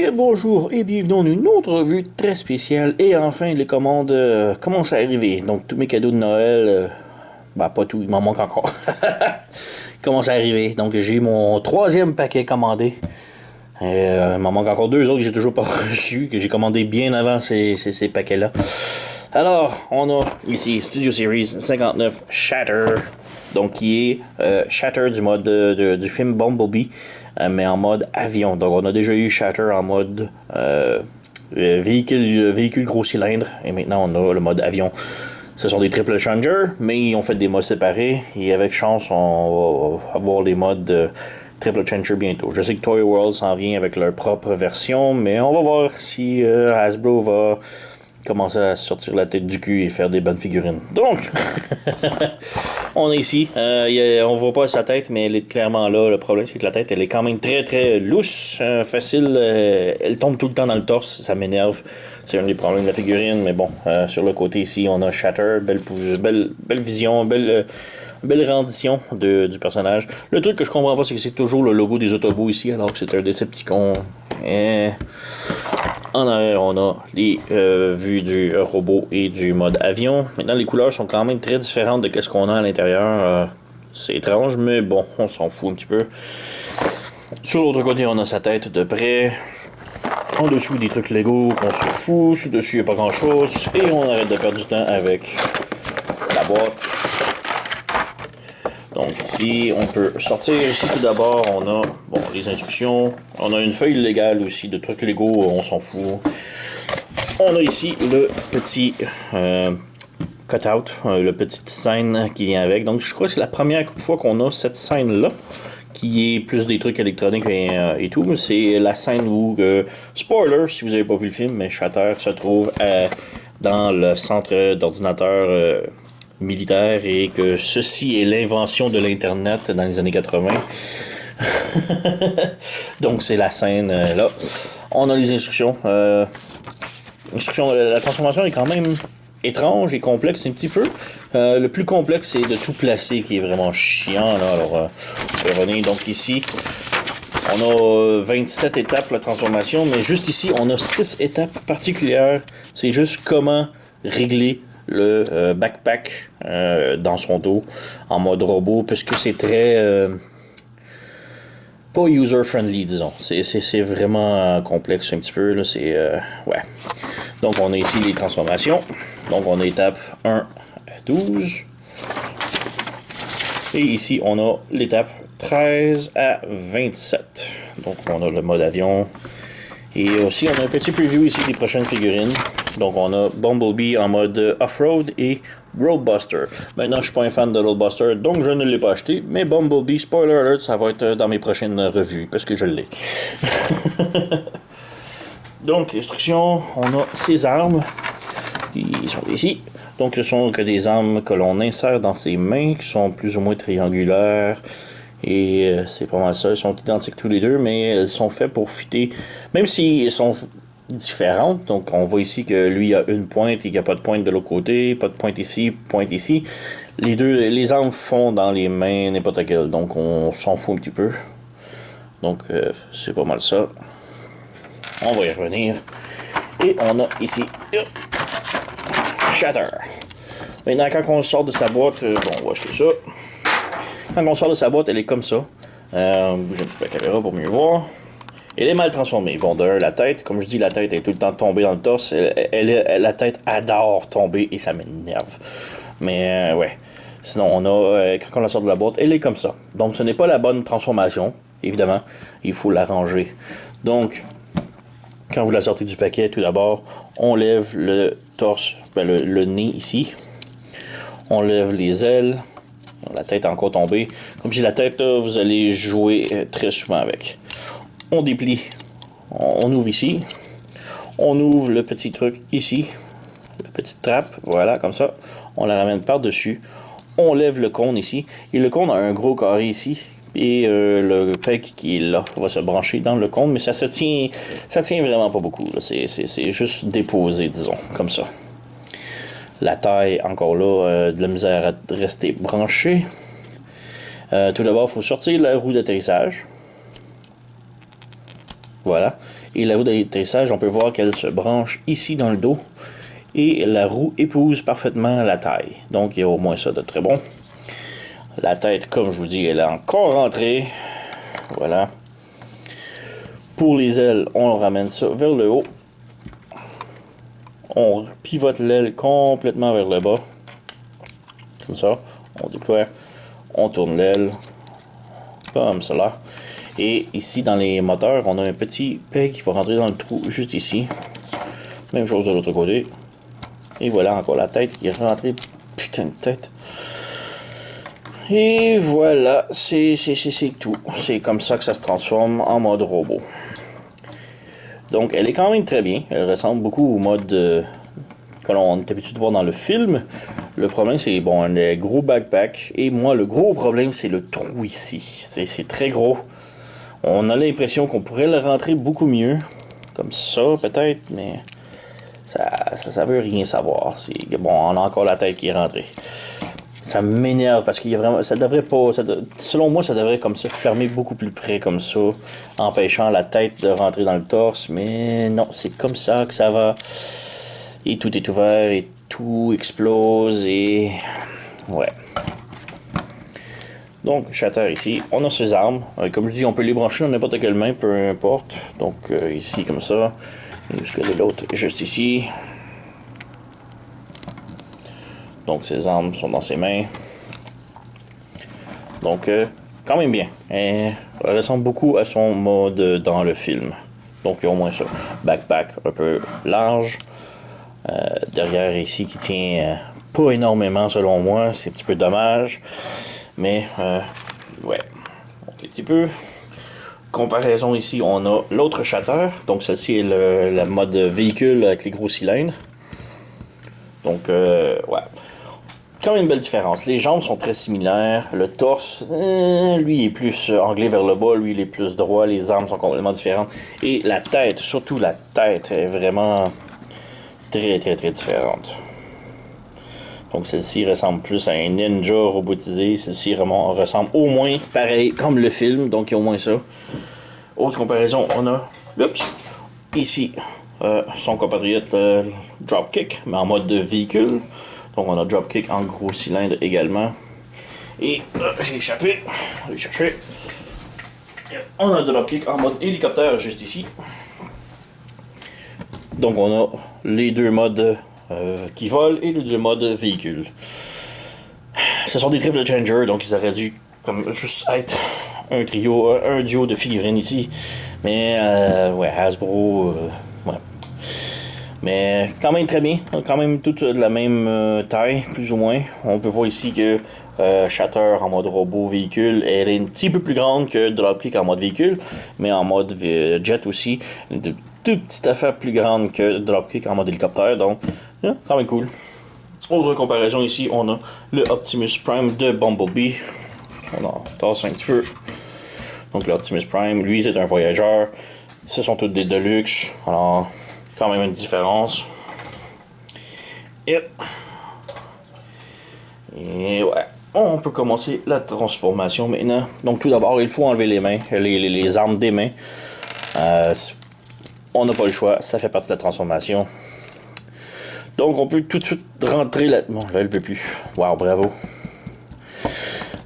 Bonjour et bienvenue dans une autre revue très spéciale. Et enfin, les commandes commencent à arriver. Donc, tous mes cadeaux de Noël, pas tout, il m'en manque encore. Commencent à arriver. Donc, j'ai mon troisième paquet commandé. Il m'en manque encore deux autres que j'ai toujours pas reçus, que j'ai commandé bien avant ces paquets-là. Alors, on a ici Studio Series 59 Shatter, donc qui est Shatter du mode du film Bumblebee, mais en mode avion. Donc on a déjà eu Shatter en mode véhicule gros cylindre, et maintenant on a le mode avion. Ce sont des triple Challenger, mais ils ont fait des modes séparés, et avec chance, on va avoir les modes triple Challenger bientôt. Je sais que Toy World s'en vient avec leur propre version, mais on va voir si Hasbro va commencer à sortir la tête du cul et faire des bonnes figurines. Donc, on est ici. On voit pas sa tête, mais elle est clairement là. Le problème, c'est que la tête, elle est quand même très très lousse, facile. Elle tombe tout le temps dans le torse. Ça m'énerve. C'est un des problèmes de la figurine. Mais bon, sur le côté ici, on a Shatter. Belle vision, belle rendition du personnage. Le truc que je comprends pas, c'est que c'est toujours le logo des Autobots ici, alors que c'est un Decepticon. En arrière, on a les vues du robot et du mode avion. Maintenant, les couleurs sont quand même très différentes de ce qu'on a à l'intérieur. C'est étrange, mais bon, on s'en fout un petit peu. Sur l'autre côté, on a sa tête de près. En dessous, des trucs Lego qu'on se fout. Sur dessus, il n'y a pas grand-chose. Et on arrête de perdre du temps avec la boîte. Donc ici, on peut sortir. Ici, tout d'abord, on a les instructions. On a une feuille légale aussi de trucs Lego, on s'en fout. On a ici le petit cutout, le petit scène qui vient avec. Donc je crois que c'est la première fois qu'on a cette scène-là, qui est plus des trucs électroniques et tout. C'est la scène où, spoiler si vous n'avez pas vu le film, mais Shatter se trouve dans le centre d'ordinateur militaire et que ceci est l'invention de l'Internet dans les années 80. Donc c'est la scène là. On a les instructions. La transformation est quand même étrange et complexe un petit peu. Le plus complexe, c'est de tout placer qui est vraiment chiant. Là. Alors, on va revenir. Donc ici, on a 27 étapes la transformation, mais juste ici, on a 6 étapes particulières. C'est juste comment régler le backpack dans son dos en mode robot, puisque c'est très pas user-friendly, disons. C'est vraiment complexe un petit peu. Là, ouais. Donc, on a ici les transformations. Donc, on a étape 1 à 12. Et ici, on a l'étape 13 à 27. Donc, on a le mode avion. Et aussi, on a un petit preview ici des prochaines figurines. Donc, on a Bumblebee en mode off-road et Roadbuster. Maintenant, je suis pas un fan de Roadbuster, donc je ne l'ai pas acheté. Mais Bumblebee, spoiler alert, ça va être dans mes prochaines revues, parce que je l'ai. Donc, instruction, on a ces armes qui sont ici. Donc, ce sont que des armes que l'on insère dans ses mains, qui sont plus ou moins triangulaires. Et c'est pas mal ça, ils sont identiques tous les deux, mais elles sont faites pour fitter, même s'ils sont différentes. Donc on voit ici que lui a une pointe et qu'il n'y a pas de pointe de l'autre côté, pas de pointe ici. Les armes font dans les mains n'importe laquelle, donc on s'en fout un petit peu. Donc c'est pas mal ça. On va y revenir. Et on a ici Shatter. Maintenant, quand on sort de sa boîte, on va acheter ça. Quand on sort de sa boîte, elle est comme ça. Bougez un petit peu la caméra pour mieux voir. Elle est mal transformée. Bon, la tête, comme je dis, la tête est tout le temps tombée dans le torse. La tête adore tomber et ça m'énerve. Mais ouais. Sinon, on a, quand on la sort de la boîte, elle est comme ça. Donc, ce n'est pas la bonne transformation, évidemment. Il faut la ranger. Donc, quand vous la sortez du paquet, tout d'abord, on lève le torse, le nez ici. On lève les ailes. La tête est encore tombée. Comme j'ai la tête, là, vous allez jouer très souvent avec. On déplie. On ouvre ici. On ouvre le petit truc ici. La petite trappe. Voilà, comme ça. On la ramène par-dessus. On lève le cône ici. Et le cône a un gros carré ici. Et le peg qui est là va se brancher dans le cône. Mais ça tient vraiment pas beaucoup. C'est juste déposé, disons. Comme ça. La taille, encore là, de la misère à rester branchée. Tout d'abord, il faut sortir la roue d'atterrissage. Voilà. Et la roue d'atterrissage, on peut voir qu'elle se branche ici dans le dos. Et la roue épouse parfaitement la taille. Donc il y a au moins ça de très bon. La tête, comme je vous dis, elle est encore rentrée. Voilà. Pour les ailes, on ramène ça vers le haut. On pivote l'aile complètement vers le bas. Comme ça. On déploie. On tourne l'aile. Comme cela. Et ici, dans les moteurs, on a un petit peg qui va rentrer dans le trou juste ici. Même chose de l'autre côté. Et voilà, encore la tête qui est rentrée. Putain de tête. Et voilà, c'est tout. C'est comme ça que ça se transforme en mode robot. Donc, elle est quand même très bien. Elle ressemble beaucoup au mode que l'on est habitué de voir dans le film. Le problème, c'est bon, un gros backpack. Et moi, le gros problème, c'est le trou ici. C'est très gros. On a l'impression qu'on pourrait le rentrer beaucoup mieux. Comme ça, peut-être, mais ça veut rien savoir. Bon, on a encore la tête qui est rentrée. Ça m'énerve parce qu'il y a vraiment. Ça devrait pas. Selon moi, ça devrait comme ça fermer beaucoup plus près comme ça, empêchant la tête de rentrer dans le torse. Mais non, c'est comme ça que ça va. Et tout est ouvert et tout explose et. Ouais. Donc, Shatter ici, on a ses armes. Comme je dis, on peut les brancher dans n'importe quelle main, peu importe. Donc, ici, comme ça. Jusque de l'autre, juste ici. Donc, ses armes sont dans ses mains. Donc, quand même bien. Elle ressemble beaucoup à son mode dans le film. Donc, il y a au moins ça. Backpack un peu large. Derrière ici qui tient pas énormément selon moi. C'est un petit peu dommage. Mais, ouais. Donc, un petit peu. Comparaison ici, on a l'autre Shatter. Donc, celle-ci est le mode véhicule avec les gros cylindres. Donc, ouais. Quand même une belle différence. Les jambes sont très similaires. Le torse, lui, est plus anglais vers le bas. Lui, il est plus droit. Les armes sont complètement différentes. Et la tête, surtout la tête, est vraiment très, très, très différente. Donc, celle-ci ressemble plus à un ninja robotisé. Celle-ci ressemble au moins pareil comme le film. Donc, il y a au moins ça. Autre comparaison, on a, ici, son compatriote, le Dropkick, mais en mode de véhicule. Donc, on a Dropkick en gros cylindre également. Et j'ai échappé. On va aller chercher. On a Dropkick en mode hélicoptère juste ici. Donc, on a les deux modes qui volent et les deux modes véhicule. Ce sont des triple changers, donc ils auraient dû comme juste être un trio, un duo de figurines ici. Mais, ouais, Hasbro, ouais. Mais quand même très bien, quand même toutes de la même taille, plus ou moins. On peut voir ici que Shatter en mode robot véhicule, elle est un petit peu plus grande que Dropkick en mode véhicule, mais en mode jet aussi, de toute petite affaire plus grande que Dropkick en mode hélicoptère, donc quand même cool. Autre comparaison ici, on a le Optimus Prime de Bumblebee. On en tasse un petit peu. Donc l'Optimus Prime, lui c'est un voyageur. Ce sont tous des Deluxe. Alors, quand même une différence. Et ouais, on peut commencer la transformation maintenant. Donc tout d'abord, il faut enlever les mains, les armes des mains. On n'a pas le choix, ça fait partie de la transformation. Donc on peut tout de suite rentrer la... Bon, là elle ne veut plus. Wow, bravo.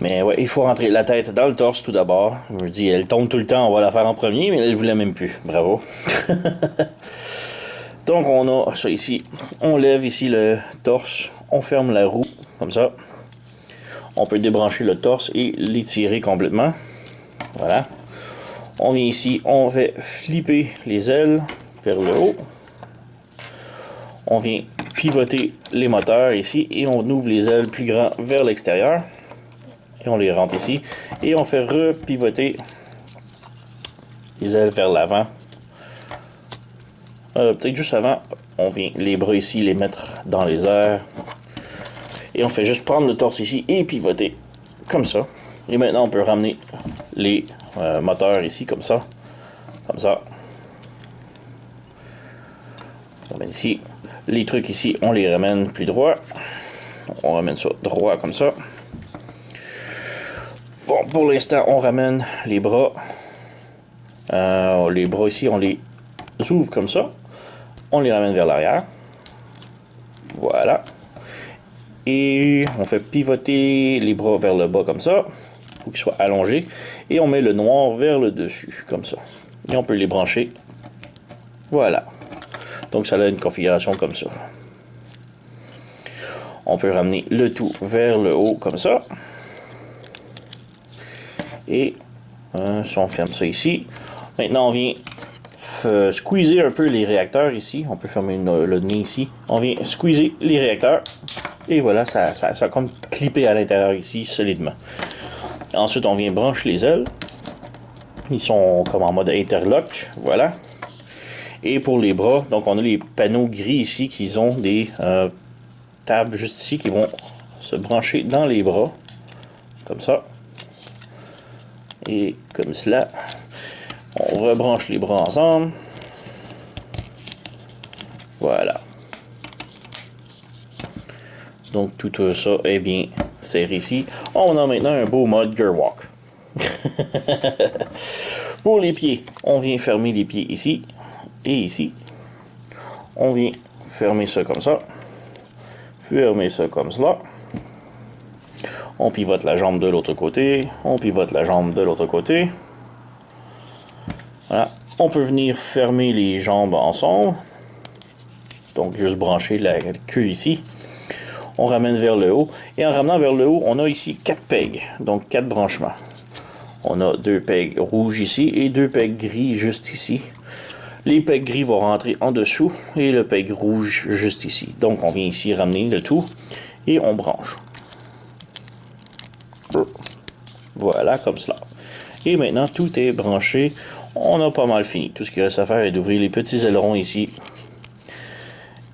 Mais ouais, il faut rentrer la tête dans le torse tout d'abord. Je dis, elle tombe tout le temps, on va la faire en premier, mais elle ne voulait même plus. Bravo. Donc on a ça ici. On lève ici le torse. On ferme la roue, comme ça. On peut débrancher le torse et l'étirer complètement. Voilà. On vient ici, on fait flipper les ailes vers le haut. On vient pivoter les moteurs ici et on ouvre les ailes plus grands vers l'extérieur. Et on les rentre ici. Et on fait repivoter les ailes vers l'avant. Peut-être juste avant, on vient les bras ici, les mettre dans les airs. Et on fait juste prendre le torse ici et pivoter. Comme ça. Et maintenant, on peut ramener les moteurs ici, comme ça. Comme ça. On ramène ici. Les trucs ici, on les ramène plus droit. On ramène ça droit comme ça. Bon, pour l'instant, on ramène les bras Les bras ici, on les ouvre comme ça. On les ramène vers l'arrière. Voilà. Et on fait pivoter les bras vers le bas comme ça. Pour qu'ils soient allongés. Et on met le noir vers le dessus, comme ça. Et on peut les brancher. Voilà. Donc ça a une configuration comme ça. On peut ramener le tout vers le haut comme ça. Et si on ferme ça ici. Maintenant on vient squeezer un peu les réacteurs ici. On peut fermer le nez ici. On vient squeezer les réacteurs. Et voilà, ça a comme clippé à l'intérieur ici solidement. Ensuite on vient brancher les ailes. Ils sont comme en mode interlock. Voilà. Et pour les bras, donc on a les panneaux gris ici qui ont des tables juste ici qui vont se brancher dans les bras. Comme ça. Et comme cela. On rebranche les bras ensemble. Voilà. Donc tout ça est bien serré ici. On a maintenant un beau mode Gearwalk. Pour les pieds, on vient fermer les pieds ici et ici. On vient fermer ça comme ça. Fermer ça comme cela. On pivote la jambe de l'autre côté. On pivote la jambe de l'autre côté. Voilà. On peut venir fermer les jambes ensemble. Donc juste brancher la queue ici. On ramène vers le haut. Et en ramenant vers le haut, on a ici 4 pegs. Donc 4 branchements. On a 2 pegs rouges ici et 2 pegs gris juste ici. Les pegs gris vont rentrer en dessous et le peg rouge juste ici. Donc on vient ici ramener le tout et on branche. Voilà, comme cela. Et maintenant tout est branché. On a pas mal fini. Tout ce qu'il reste à faire est d'ouvrir les petits ailerons ici.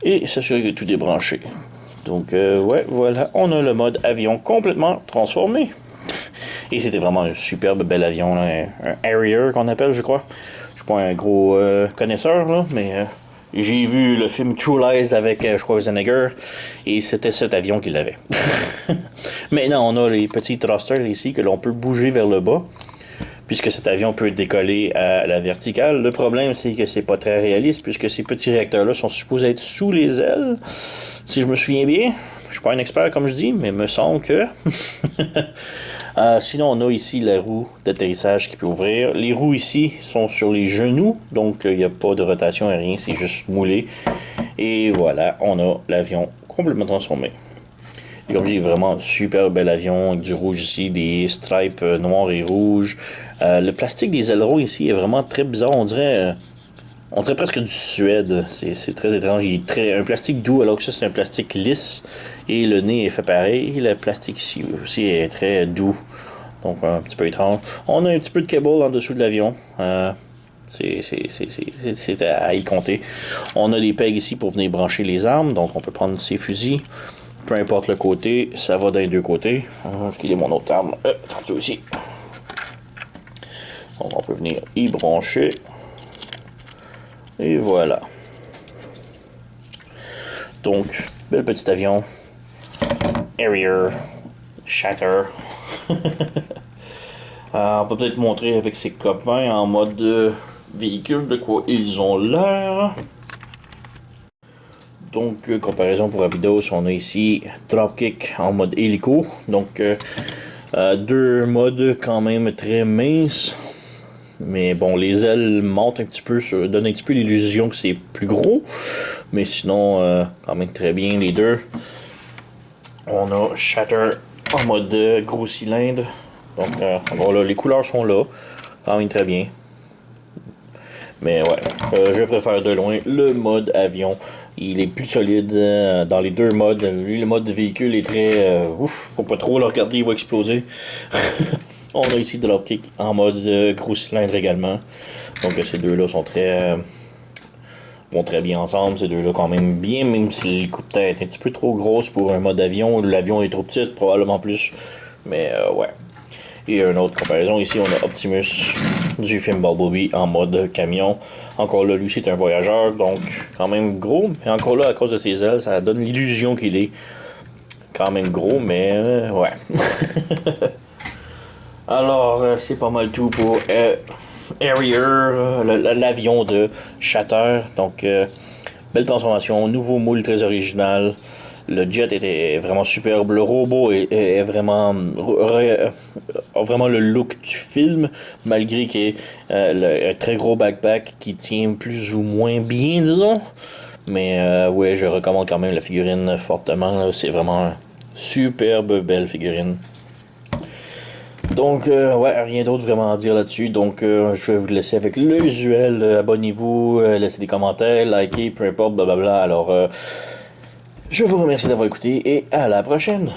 Et s'assurer que tout est branché. Donc ouais, voilà, on a le mode avion complètement transformé. Et c'était vraiment un superbe bel avion, là, un Harrier qu'on appelle, je crois. Je suis pas un gros connaisseur, là, mais j'ai vu le film True Lies avec Schwarzenegger, et c'était cet avion qu'il avait. Maintenant, on a les petits thrusters ici que l'on peut bouger vers le bas, puisque cet avion peut décoller à la verticale. Le problème, c'est que c'est pas très réaliste, puisque ces petits réacteurs-là sont supposés être sous les ailes, si je me souviens bien. Je suis pas un expert, comme je dis, mais il me semble que... sinon, on a ici la roue d'atterrissage qui peut ouvrir. Les roues ici sont sur les genoux, donc il n'y a pas de rotation et rien, c'est juste moulé. Et voilà, on a l'avion complètement transformé. Et comme je dis, vraiment un super bel avion avec du rouge ici, des stripes noirs et rouges. Le plastique des ailerons ici est vraiment très bizarre, on dirait presque du suède. C'est très étrange. Il est un plastique doux alors que ça c'est un plastique lisse. Et le nez est fait pareil. Et le plastique ici aussi est très doux. Donc un petit peu étrange. On a un petit peu de cable en dessous de l'avion. C'est à y compter. On a des pegs ici pour venir brancher les armes. Donc on peut prendre ses fusils. Peu importe le côté, ça va dans les deux côtés. Est-ce mon autre arme? Tantôt ici. Donc on peut venir y brancher. Et voilà. Donc, bel petit avion. Harrier. Shatter. On peut peut-être montrer avec ses copains en mode véhicule de quoi ils ont l'air. Donc, comparaison pour Abydos, on a ici Dropkick en mode hélico. Donc, deux modes quand même très minces. Mais bon, les ailes montent un petit peu, donnent un petit peu l'illusion que c'est plus gros. Mais sinon, quand même très bien les deux. On a Shatter en mode gros cylindre. Donc, voilà, les couleurs sont là. Quand même très bien. Mais ouais, je préfère de loin le mode avion. Il est plus solide dans les deux modes. Lui, le mode véhicule est très... faut pas trop le regarder, il va exploser. On a ici Dropkick en mode gros cylindre également. Donc ces deux-là sont vont très bien ensemble. Ces deux-là quand même bien, même si le coup de tête est un petit peu trop grosse pour un mode avion. L'avion est trop petit, probablement plus. Mais ouais. Et une autre comparaison, ici on a Optimus du film Bumblebee en mode camion. Encore là, lui c'est un voyageur, donc quand même gros. Mais encore là, à cause de ses ailes, ça donne l'illusion qu'il est quand même gros, mais ouais. Alors, c'est pas mal tout pour Harrier, l'avion de Shatter. Donc, belle transformation, nouveau moule très original. Le jet était vraiment superbe. Le robot est vraiment, a vraiment le look du film, malgré qu'il ait un très gros backpack qui tient plus ou moins bien, disons. Mais ouais, je recommande quand même la figurine fortement, là. C'est vraiment une superbe belle figurine. Donc, ouais, rien d'autre vraiment à dire là-dessus. Donc, je vais vous laisser avec l'usuel. Abonnez-vous, laissez des commentaires, likez, peu importe, blablabla. Alors, je vous remercie d'avoir écouté et à la prochaine.